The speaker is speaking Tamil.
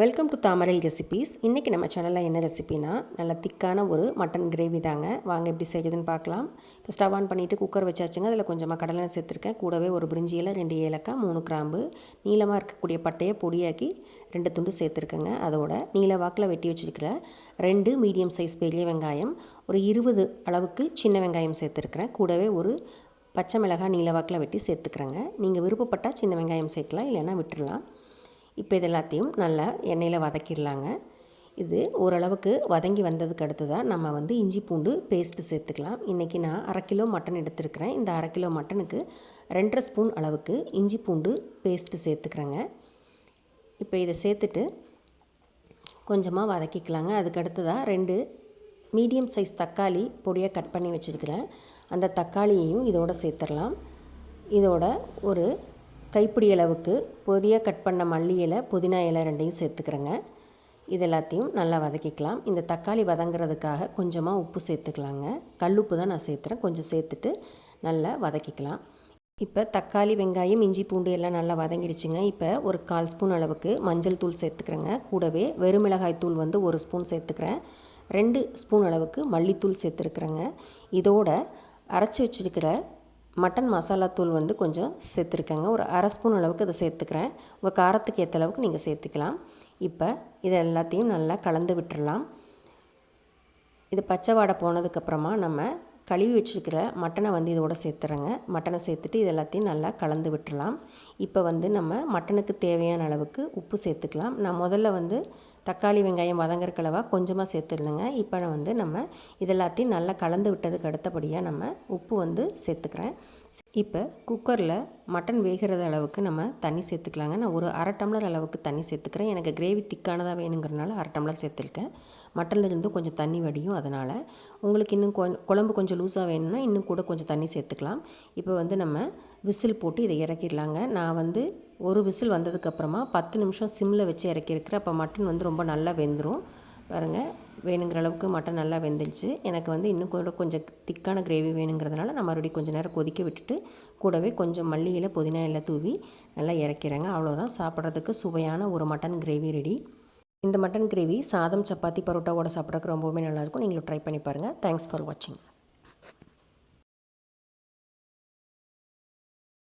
Welcome to Thamarai recipes. இன்றைக்கி நம்ம சேனலில் என்ன ரெசிபினா, நல்ல திக்கான ஒரு மட்டன் கிரேவி தாங்க. வாங்க எப்படி செய்யுதுன்னு பார்க்கலாம். இப்போ ஸ்டவ் ஆன் பண்ணிவிட்டு குக்கர் வச்சாச்சுங்க. அதில் கொஞ்சமாக கடலை சேர்த்துருக்கேன். கூடவே ஒரு பிரிஞ்சி இலை, 2 ஏலக்காய், 3 கிராம்பு, நீளமாக இருக்கக்கூடிய பட்டையை பொடியாக்கி 2 துண்டு சேர்த்துருக்கேங்க. அதோட நீல வாக்கில் வெட்டி வச்சுருக்கிற 2 மீடியம் சைஸ் பெரிய வெங்காயம், ஒரு 20 அளவுக்கு சின்ன வெங்காயம் சேர்த்துருக்கிறேன். கூடவே ஒரு பச்சை மிளகாய் நீல வாக்கில் வெட்டி சேர்த்துக்கிறேங்க. நீங்கள் விருப்பப்பட்டால் சின்ன வெங்காயம் சேர்க்கலாம், இல்லைன்னா விட்டுடலாம். இப்போ இது எல்லாத்தையும் நல்லா எண்ணெயில் வதக்கிடலாங்க. இது ஓரளவுக்கு வதங்கி வந்ததுக்கு அடுத்ததாக நம்ம இஞ்சி பூண்டு பேஸ்ட்டு சேர்த்துக்கலாம். இன்றைக்கி நான் 1/2 கிலோ மட்டன் எடுத்துருக்கிறேன். இந்த 1/2 கிலோ மட்டனுக்கு 2.5 ஸ்பூன் அளவுக்கு இஞ்சி பூண்டு பேஸ்ட்டு சேர்த்துக்கிறேங்க. இப்போ இதை சேர்த்துட்டு கொஞ்சமாக வதக்கிக்கலாங்க. அதுக்கு அடுத்ததாக 2 மீடியம் சைஸ் தக்காளி பொடியாக கட் பண்ணி வச்சுருக்கிறேன். அந்த தக்காளியையும் இதோடு சேர்த்துடலாம். இதோட ஒரு கைப்பிடி அளவுக்கு பொடியாக கட் பண்ண மல்லி இலை, புதினா இலை 2ஐயும் சேர்த்துக்கிறேங்க. இது எல்லாத்தையும் நல்லா வதக்கிக்கலாம். இந்த தக்காளி வதங்கிறதுக்காக கொஞ்சமாக உப்பு சேர்த்துக்கலாங்க. கல்லுப்பு தான் நான் சேர்த்துறேன். கொஞ்சம் சேர்த்துட்டு நல்லா வதக்கிக்கலாம். இப்போ தக்காளி, வெங்காயம், இஞ்சி பூண்டு எல்லாம் நல்லா வதங்கிடுச்சுங்க. இப்போ ஒரு 1/4 ஸ்பூன் அளவுக்கு மஞ்சள் தூள் சேர்த்துக்கிறேங்க. கூடவே வெறுமிளகாய் தூள் 1 ஸ்பூன் சேர்த்துக்கிறேன். 2 ஸ்பூன் அளவுக்கு மல்லித்தூள் சேர்த்துருக்குறேங்க. இதோட அரைச்சி வச்சுருக்கிற மட்டன் மசாலா தூள் கொஞ்சம் சேர்த்துருக்கேங்க. ஒரு 1/2 ஸ்பூன் அளவுக்கு அதை சேர்த்துக்கிறேன். உங்கள் காரத்துக்கு ஏற்ற அளவுக்கு நீங்கள் சேர்த்துக்கலாம். இப்போ இதை எல்லாத்தையும் நல்லா கலந்து விட்டுடலாம். இது பச்சை வாடை போனதுக்கப்புறமா நம்ம கழுவி வச்சுருக்கிற மட்டனை இதோட சேர்த்துறேங்க. மட்டனை சேர்த்துட்டு இது எல்லாத்தையும் நல்லா கலந்து விட்டுடலாம். இப்போ நம்ம மட்டனுக்கு தேவையான அளவுக்கு உப்பு சேர்த்துக்கலாம். நான் முதல்ல தக்காளி வெங்காயம் வதங்கறக்களவாக கொஞ்சமாக சேர்த்துருந்தேங்க. இப்போ நம்ம இதெல்லாத்தையும் நல்லா கலந்து விட்டதுக்கு அடுத்தபடியாக நம்ம உப்பு சேர்த்துக்கிறேன். இப்போ குக்கரில் மட்டன் வேகிறது அளவுக்கு நம்ம தண்ணி சேர்த்துக்கலாங்க. நான் ஒரு 1/2 டம்ளர் அளவுக்கு தண்ணி சேர்த்துக்கிறேன். எனக்கு கிரேவி திக்கானதாக வேணுங்கிறனால 1/2 டம்ளர் சேர்த்துருக்கேன். மட்டன்லேருந்து கொஞ்சம் தண்ணி வடியும். அதனால் உங்களுக்கு இன்னும் குழம்பு கொஞ்சம் லூஸாக வேணும்னா இன்னும் கூட கொஞ்சம் தண்ணி சேர்த்துக்கலாம். இப்போ நம்ம விசில் போட்டு இதை இறக்கிடலாங்க. நான் ஒரு விசில் வந்ததுக்கப்புறமா 10 நிமிஷம் சிம்மில் வச்சு இறக்கியிருக்கிறேன். அப்போ மட்டன் ரொம்ப நல்லா வெந்துடும். பாருங்கள், வேணுங்கிற அளவுக்கு மட்டன் நல்லா வெந்துடுச்சு. எனக்கு இன்னும் கூட கொஞ்சம் திக்கான கிரேவி வேணுங்கிறதுனால நான் மறுபடியும் கொஞ்சம் நேரம் கொதிக்க விட்டுட்டு கூடவே கொஞ்சம் மல்லி இலை, புதினா இலை தூவி நல்லா இறக்கிறேங்க. அவ்வளோதான், சாப்பிட்றதுக்கு சுவையான ஒரு மட்டன் கிரேவி ரெடி. இந்த மட்டன் கிரேவி சாதம், சப்பாத்தி, பரோட்டாவோட சாப்பிட்றதுக்கு ரொம்பவுமே நல்லாயிருக்கும். நீங்களும் ட்ரை பண்ணி பாருங்கள். தேங்க்ஸ் ஃபார் வாட்சிங்.